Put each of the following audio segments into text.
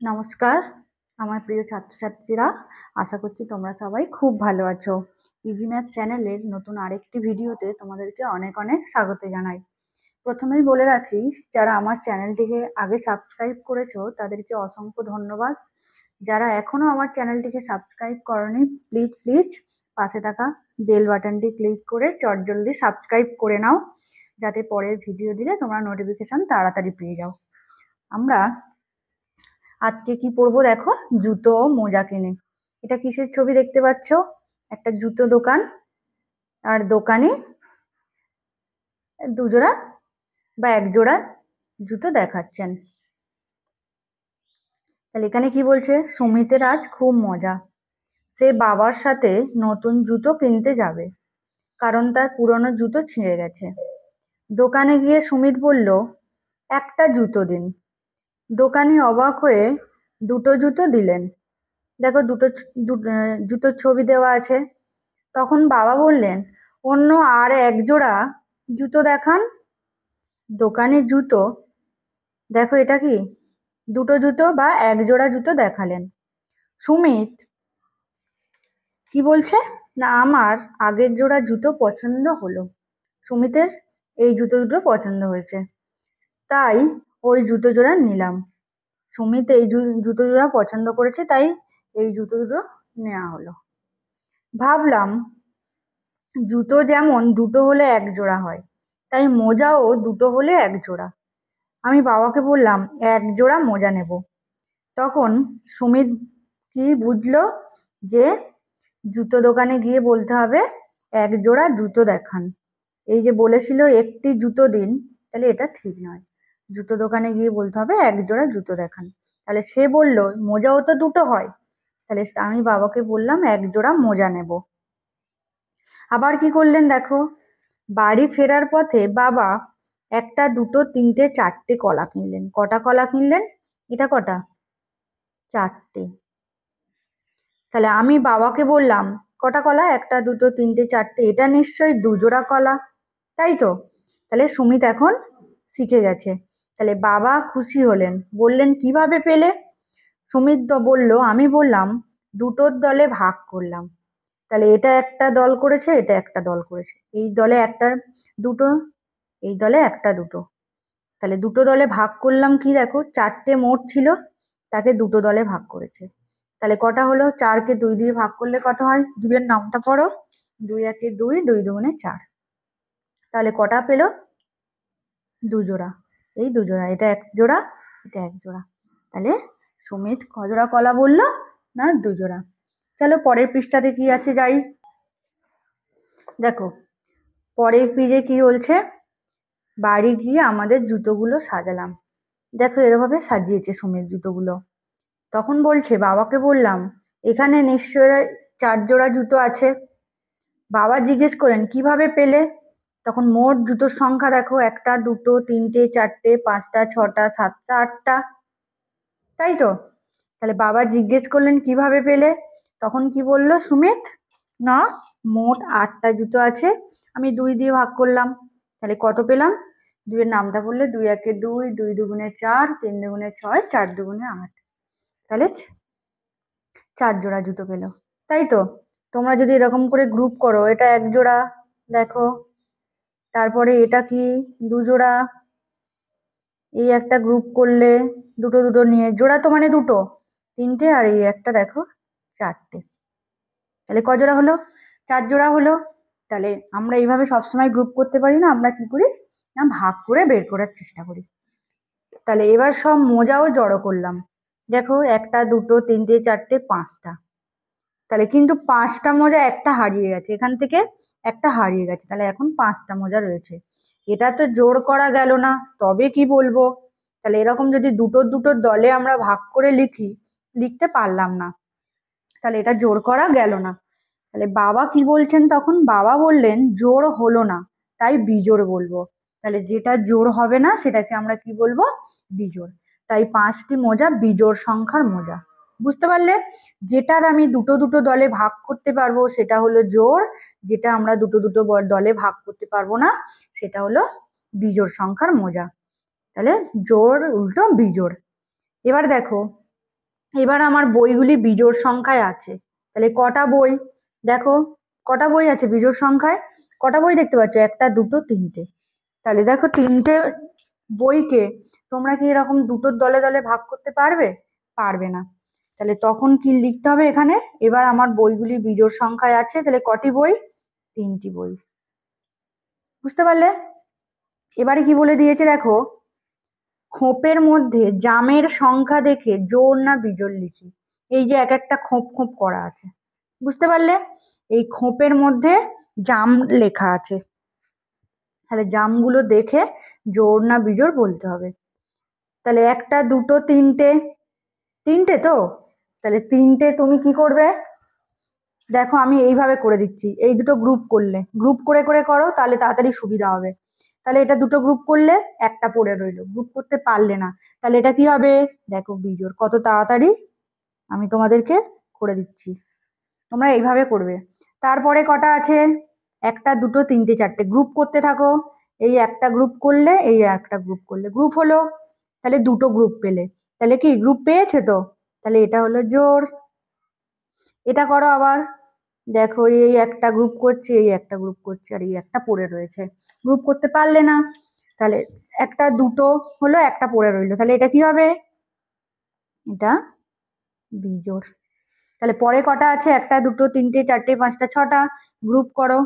নমস্কার আমার প্রিয় ছাত্রছাত্রীরা, আশা করছি তোমরা সবাই খুব ভালো আছো। ইজি ম্যাথ চ্যানেলের নতুন আরেকটি ভিডিওতে তোমাদেরকে অনেক অনেক স্বাগত জানাই। প্রথমেই বলে রাখি, যারা আমার চ্যানেলটিকে আগে সাবস্ক্রাইব করেছো তাদেরকে অসংখ্য ধন্যবাদ। যারা এখনো আমার চ্যানেলটিকে সাবস্ক্রাইব করনি, প্লিজ প্লিজ পাশে থাকা বেল বাটনটি ক্লিক করে চটজলদি সাবস্ক্রাইব করে নাও, যাতে পরের ভিডিও দিলে তোমরা নোটিফিকেশন তাড়াতাড়ি পেয়ে যাও। আমরা আজকে কি পরবো দেখো, জুতো ও মোজা কিনে। এটা কিসের ছবি দেখতে পাচ্ছ? একটা জুতো দোকান, আর দোকানে দুজোড়া বা এক জোড়া জুতো দেখাচ্ছেন। তাহলে এখানে কি বলছে, সুমিতের আজ খুব মজা, সে বাবার সাথে নতুন জুতো কিনতে যাবে, কারণ তার পুরনো জুতো ছিঁড়ে গেছে। দোকানে গিয়ে সুমিত বলল, একটা জুতো দিন। দোকানি অবাক হয়ে দুটো জুতো দিলেন। দেখো জুতোর ছবি দেওয়া আছে। তখন বাবা বললেন, অন্য আর এক জোড়া জুতো দেখান। দোকানে জুতো, দেখো এটা কি, দুটো জুতো বা এক জোড়া জুতো দেখালেন। সুমিত কি বলছে, না আমার আগের জোড়া জুতো পছন্দ হলো। সুমিতের এই জুতো দুটো পছন্দ হয়েছে, তাই ওই জুতো জোড়া নিলাম। সুমিত এই জুতো জোড়া পছন্দ করেছে, তাই এই জুতো দুটো নেওয়া হলো। ভাবলাম, জুতো যেমন দুটো হলে এক জোড়া হয়, তাই মোজাও দুটো হলে এক জোড়া। আমি বাবাকে বললাম, এক জোড়া মোজা নেব। তখন সুমিত কি বুঝলো যে জুতো দোকানে গিয়ে বলতে হবে, এক জোড়া জুতো দেখান। এই যে বলেছিল একটি জুতো দিন, তাহলে এটা ঠিক নয়। জুতো দোকানে গিয়ে বলতে হবে এক জোড়া জুতো দেখান। তাহলে সে বলল মোজাও তো দুটো হয়, তাহলে আমি বাবাকে বললাম এক জোড়া মোজা নেব। আবার কি করলেন দেখো, বাড়ি ফেরার পথে বাবা একটা দুটো তিনটে চারটে কলা কিনলেন। কটা কলা কিনলেন? এটা কটা? চারটে। তাহলে আমি বাবাকে বললাম, কটা কলা? একটা দুটো তিনটে চারটে, এটা নিশ্চয়ই দুজোড়া কলা, তাই তো? তাহলে সুমিত এখন শিখে গেছে। তাহলে বাবা খুশি হলেন, বললেন কিভাবে পেলে? সুমিত বলল, আমি বললাম দুটোর দলে ভাগ করলাম। তাহলে এটা একটা দল করেছে, এটা একটা দল করেছে, এই দলে একটা দুটো, এই দলে একটা দুটো। তাহলে দুটো দলে ভাগ করলাম, কি দেখো চারটে মোট ছিল, তাকে দুটো দলে ভাগ করেছে। তাহলে কটা হলো? চারকে দুই দিয়ে ভাগ করলে কত হয়? দুইয়ের নামটা পড়ো, দুই একে দুই, দুই দুগুণে চার। তাহলে কটা পেলো? দুজোড়া। এই দুজোড়া, এটা এক জোড়া, এটা এক জোড়া। তাহলে সুমিত কজোড়া কলা বললো? না, দুজোড়া। চলো পরের পৃষ্ঠাতে কি আছে যাই। দেখো পরের পেজে কি বলছে, বাড়ি গিয়ে আমাদের জুতোগুলো সাজালাম। দেখো এভাবে সাজিয়েছে সুমিত জুতোগুলো। তখন বলছে, বাবাকে বললাম, এখানে নিশ্চয়ই চার জোড়া জুতো আছে। বাবা জিজ্ঞেস করেন, কিভাবে পেলে? তখন মোট জুতোর সংখ্যা দেখো, একটা দুটো তিনটে চারটে পাঁচটা ছটা সাতটা আটটা, তাই তো? তাহলে বাবা জিজ্ঞেস করলেন কিভাবে পেলে? তখন কি বললো সুমিত, না মোট আটটা জুতো আছে, আমি দুই দিয়ে ভাগ করলাম। তাহলে কত পেলাম? দুইয়ের নামটা বললে, দুই একে দুই, দুই দুগুণে চার, তিন দুগুণে ছয়, চার দুগুণে আট। তাহলে চার জোড়া জুতো পেলো, তাই তো? তোমরা যদি এরকম করে গ্রুপ করো, এটা এক জোড়া দেখো, তারপরে এটা কি দু জোড়া, এই একটা গ্রুপ করলে দুটো দুটো নিয়ে, জোড়া তো মানে দুটো, তিনটে, আর এই একটা দেখো চারটে। তাহলে ক জোড়া হলো? চার জোড়া হলো। তাহলে আমরা এইভাবে সবসময় গ্রুপ করতে পারি না, আমরা কি করি না ভাগ করে বের করার চেষ্টা করি। তাহলে এবার সব মোজাও জড়ো করলাম। দেখো একটা দুটো তিনটে চারটে পাঁচটা। তাহলে কিন্তু পাঁচটা মোজা একটা হারিয়ে গেছে, এখান থেকে একটা হারিয়ে গেছে, তাহলে এখন পাঁচটা মোজা রয়েছে। এটা তো জোড় করা গেল না, তবে কি বলবো? তাহলে এরকম যদি দুটো দুটো দলে আমরা ভাগ করে লিখতে পারলাম না, তাহলে এটা জোড় করা গেল না। তাহলে বাবা কি বলছেন তখন? বাবা বললেন জোড় হলো না, তাই বিজোড় বলবো। তাহলে যেটা জোড় হবে না সেটাকে আমরা কি বলবো? বিজোড়। তাই পাঁচটি মোজা বিজোড় সংখ্যার মোজা। বুঝতে পারলে? যেটার আমি দুটো দুটো দলে ভাগ করতে পারবো সেটা হলো জোড়, যেটা আমরা দুটো দুটো দলে ভাগ করতে পারবো না সেটা হলো বিজোড় সংখ্যার মোজা। তাহলে জোড় উল্টো বিজোড়। এবার দেখো এবার আমার বইগুলি বিজোড় সংখ্যায় আছে। তাহলে কটা বই, দেখো কটা বই আছে বিজোড় সংখ্যায়, কটা বই দেখতে পাচ্ছ, একটা দুটো তিনটে। তাহলে দেখো তিনটে বইকে তোমরা কি এরকম দুটোর দলে দলে ভাগ করতে পারবে? পারবে না। তাহলে তখন কি লিখতে হবে এখানে, এবার আমার বইগুলি বিজোড় সংখ্যায় আছে, তাহলে কটি বই? তিনটি বই। বুঝতে পারলে? এবারে কি বলে দিয়েছে দেখো, খোপের মধ্যে জামের সংখ্যা দেখে জোড় না বিজোড় লিখি। এই যে এক একটা খোপ খোপ করা আছে, বুঝতে পারলে? এই খোপের মধ্যে জাম লেখা আছে, তাহলে জামগুলো দেখে জোড় না বিজোড় বলতে হবে। তাহলে একটা দুটো তিনটে, তিনটে তো, তাহলে তিনটে তুমি কি করবে, দেখো আমি এইভাবে করে দিচ্ছি, এই দুটো গ্রুপ করলে, গ্রুপ করে করে করো তাহলে তাড়াতাড়ি সুবিধা হবে। তাহলে এটা দুটো গ্রুপ করলে একটা পড়ে রইলো, গ্রুপ করতে পারলে না, তাহলে এটা কি হবে, দেখো বিজোড়, কত তাড়াতাড়ি আমি তোমাদেরকে করে দিচ্ছি, তোমরা এইভাবে করবে। তারপরে কটা আছে, একটা দুটো তিনটে চারটে, গ্রুপ করতে থাকো, এই একটা গ্রুপ করলে এই একটা গ্রুপ করলে গ্রুপ হলো, তাহলে দুটো গ্রুপ পেলে, তাহলে কি গ্রুপ পেয়েছে তো, তাহলে এটা হলো জোড়। এটা করো আবার, দেখো এই একটা গ্রুপ করছে, এই একটা গ্রুপ করছে, আর এই একটা পড়ে রয়েছে, গ্রুপ করতে পারলে না, তাহলে একটা দুটো হলো, একটা পড়ে রইলো, তাহলে এটা কি হবে, এটা বিজোড়। তাহলে পরে কটা আছে, একটা দুটো তিনটে চারটে পাঁচটা ছটা, গ্রুপ করো,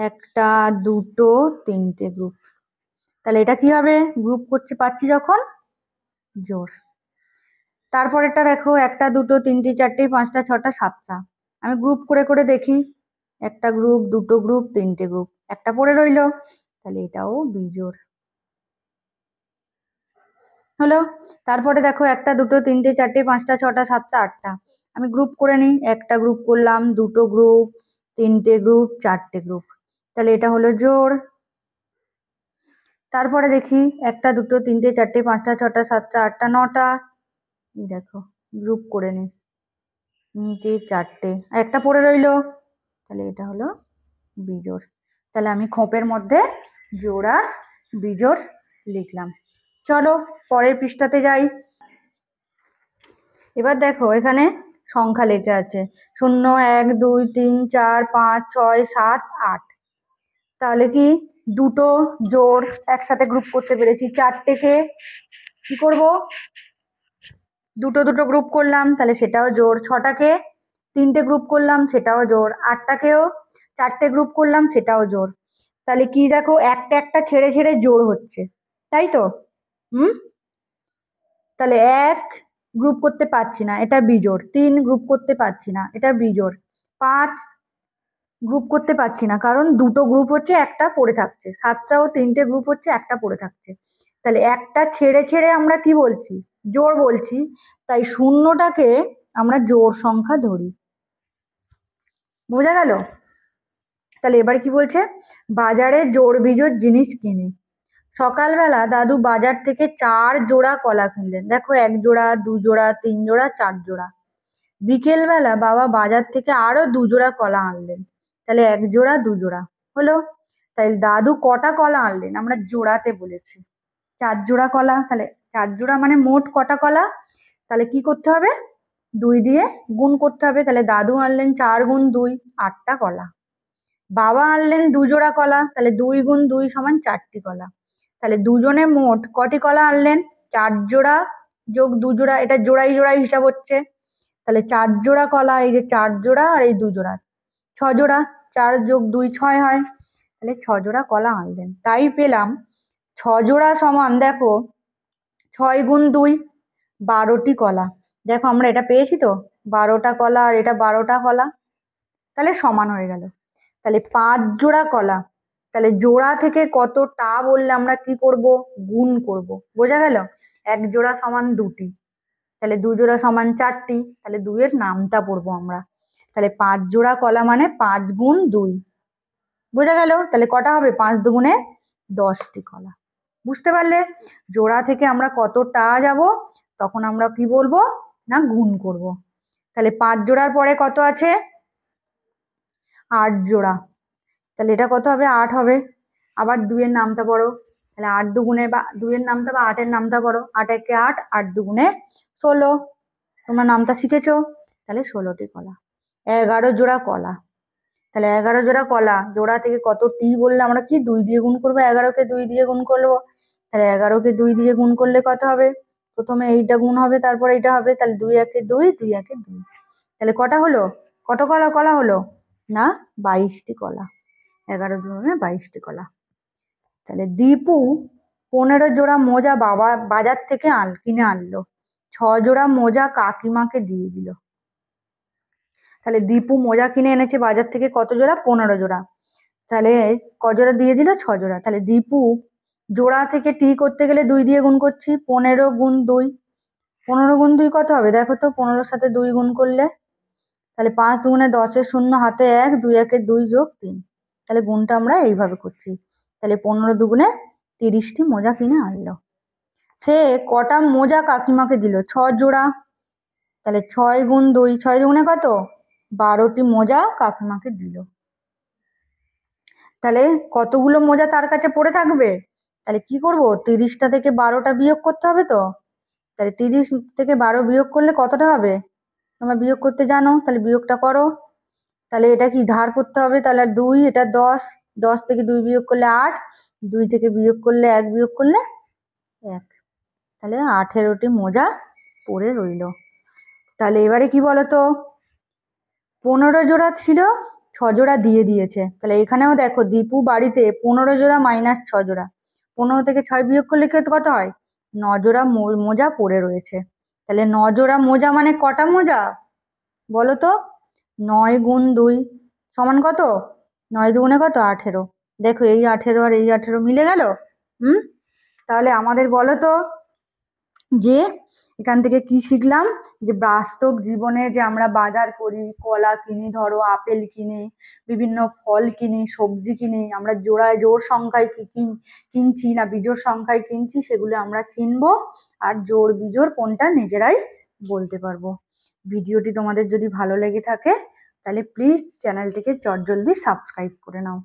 একটা দুটো তিনটে গ্রুপ, তাহলে এটা কি হবে, গ্রুপ করতে পারছি যখন জোড়। তারপরেরটা দেখো, একটা দুটো তিনটে চারটে পাঁচটা ছটা সাতটা, আমি গ্রুপ করে করে দেখি, একটা গ্রুপ দুটো গ্রুপ তিনটে গ্রুপ, একটা পড়ে রইলো, তাহলে এটাও বিজোড় হলো। তারপরে দেখো, একটা দুটো তিনটে চারটে পাঁচটা ছটা সাতটা আটটা, আমি গ্রুপ করে নিই, একটা গ্রুপ করলাম, দুটো গ্রুপ, তিনটে গ্রুপ, চারটে গ্রুপ, তাহলে এটা হলো জোড়। তারপরে দেখি, একটা দুটো তিনটে চারটে পাঁচটা ছটা সাতটা আটটা নটা, দেখো গ্রুপ করে নি, নিচে চারটে, একটা পড়ে রইলো, তাহলে এটা হলো বিজোড়। তাহলে আমি খোপের মধ্যে জোড় আর বিজোড় লিখলাম। চলো পরের পৃষ্ঠাতে যাই। এবার দেখো এখানে সংখ্যা লেখা আছে, 0 1 2 3 4 5 6 7 8, তাহলে কি দুটো জোড় একসাথে গ্রুপ করতে পেরেছি, চারটেকে কি করব, দুটো দুটো গ্রুপ করলাম, তাহলে সেটাও জোড়, ছটাকে তিনটে গ্রুপ করলাম সেটাও জোড়, আটটাকেও চারটে গ্রুপ করলাম সেটাও জোড়। তাহলে কি দেখো, একটা একটা ছেড়ে ছেড়ে জোড় হচ্ছে, তাই তো? হুম, তাহলে এক গ্রুপ করতে পারছি না, এটা বিজোড়, তিন গ্রুপ করতে পারছি না, এটা বিজোড়, পাঁচ গ্রুপ করতে পারছি না কারণ দুটো গ্রুপ হচ্ছে একটা পড়ে থাকছে, সাতটাও তিনটে গ্রুপ হচ্ছে একটা পড়ে থাকছে, তাহলে একটা ছেড়ে ছেড়ে আমরা কি বলছি, জোড় বলছি, তাই শূন্যটাকে আমরা জোড় সংখ্যা ধরি। বোঝা গেল? তাহলে এবার কি বলছে, বাজারে জোড় বিজোড় জিনিস কিনি। সকালবেলা দাদু বাজার থেকে 4 জোড়া কলা কিনলেন, দেখো 1 জোড়া 2 জোড়া 3 জোড়া 4 জোড়া। বিকেলবেলা বাবা বাজার থেকে আরো 2 জোড়া কলা আনলেন, তাহলে 1 জোড়া 2 জোড়া হলো। তাই দাদু কটা কলা আনলেন, আমরা জোড়াতে বলেছি, 4 জোড়া কলা, তাহলে 4 জোড়া মানে মোট কটা কলা, তাহলে কি করতে হবে, 2 দিয়ে গুণ করতে হবে, তাহলে দাদু আনলেন 4 গুণ 2 8টা কলা, বাবা আনলেন 2 জোড়া কলা, তাহলে 2 গুণ 2 সমান 4টি কলা, তাহলে দুজনে মোট কটি কলা আনলেন, 4 জোড়া যোগ 2 জোড়া, এটা জোড়াই জোড়াই হিসাব হচ্ছে, তাহলে 4 জোড়া কলা, এই যে 4 জোড়া আর এই 2 জোড়া 6 জোড়া, 4 যোগ 2 6 হয়, তাহলে 6 জোড়া কলা আনলেন, তাই পেলাম 6 জোড়া সমান, দেখো 6 গুণ 2 12টি কলা, দেখো আমরা এটা পেয়েছি তো, 12টা কলা আর এটা 12টা কলা, তাহলে সমান হয়ে গেল। তাহলে 5 জোড়া কলা, তাহলে জোড়া থেকে কতটা বললে আমরা কি করব, গুণ করব, বোঝা গেল? 1 জোড়া সমান 2টি, তাহলে 2 জোড়া সমান 4টি, তাহলে 2 এর নামটা পড়বো আমরা, তাহলে 5 জোড়া কলা মানে 5 গুণ 2, বোঝা গেল? তাহলে কটা হবে, 5 দুগুণে 10টি কলা। বুঝতে পারলে? জোড়া থেকে আমরা কতটা যাব তখন আমরা কি বলবো না, গুণ করব। তাহলে 5 জোড়ার পরে কত আছে, 8 জোড়া, তাহলে এটা কত হবে, 8 হবে। আবার 2 এর নামটা পড়ো, তাহলে 8 দুগুণে বা 2-এর নামতা বা 8-এর নামতা পড়ো। 8 একে 8, 8 দুগুণে 16। তোমরা নামতা শিখেছো। তাহলে 16টি কলা। 11 জোড়া কলা। তাহলে 11 জোড়া কলা, জোড়া থেকে কত টি বললে আমরা কি 2 দিয়ে গুণ করবো। 11কে 2 দিয়ে গুণ করবো। তাহলে 11কে 2 দিয়ে গুণ করলে কত হবে? প্রথমে এইটা গুণ হবে, তারপর এইটা হবে। তাহলে 2 একে 2, 2 একে 2। তাহলে কটা হলো? কত কলা হলো না? 22টি কলা। 11 দুগুণে 22টি কলা। তাহলে দীপু 15 জোড়া মোজা বাজার থেকে কিনে আনলো। 6 জোড়া মোজা কাকিমাকে দিয়ে দিল। তাহলে দীপু মোজা কিনে এনেছে বাজার থেকে কত জোড়া? 15 জোড়া। তাহলে ক জোড়া দিয়ে দিল? 6 জোড়া। তাহলে দীপু জোড়া থেকে টি করতে গেলে 2 দিয়ে গুণ করছি। 15 গুণ 2। 15 গুণ 2 কত হবে? দেখো তো, 15-র সাথে 2 গুণ করলে। তাহলে 5 দুগুণে 10-এর শূন্য, হাতে 1, 2 একে 2 যোগ 3। তাহলে গুণটা আমরা এইভাবে করছি। তাহলে 15 দুগুণে 30টি মোজা কিনে আনলো। সে কটা মোজা কাকিমাকে দিল? 6 জোড়া। তাহলে 6 গুণ 2, 6 দুগুণে কত? 12টি মোজা কাকিমাকে দিল। তাহলে কতগুলো মোজা তার কাছে পড়ে থাকবে? তাহলে কি করব? 30টা থেকে 12টা বিয়োগ করতে হবে তো। তাহলে 30 থেকে 12 বিয়োগ করলে কতটা হবে? তোমরা বিয়োগ করতে জানো, তাহলে বিয়োগটা করো। তাহলে এটা কি ধার করতে হবে। তাহলে 2, এটা 10, 10 থেকে 2 বিয়োগ করলে 8, 2 থেকে বিয়োগ করলে 1 বিয়োগ করলে 1। তাহলে 18টি মোজা পড়ে রইল। তাহলে এবারে কি বলতো, 15 জোড়া ছিল, 6 জোড়া দিয়ে দিয়েছে। তাহলে এখানেও দেখো, দীপু বাড়িতে 15 জোড়া মাইনাস 6 জোড়া। 15 থেকে 6 বিয়োগ করলে কত হয়? 9 জোড়া মোজা পড়ে রয়েছে। তাহলে 9 জোড়া মোজা মানে কটা মোজা বলো তো? 9 গুণ 2 সমান কত? 9 দুগুণে কত? 18। দেখো, এই 18 আর এই 18 মিলে গেল। তাহলে আমাদের বলো তো, যে এখান থেকে কি শিখলাম? যে বাস্তব জীবনে যে আমরা বাজার করি, কলা কিনি, ধরো আপেল কিনি, বিভিন্ন ফল কিনি, সবজি কিনি, আমরা জোড় সংখ্যায় কিনছি না বিজোড় সংখ্যায় কিনছি, সেগুলো আমরা চিনবো। আর জোড় বিজোড় কোনটা নিজেরাই বলতে পারবো। ভিডিওটি তোমাদের যদি ভালো লেগে থাকে তাহলে প্লিজ চ্যানেলটিকে চটজলদি সাবস্ক্রাইব করে নাও।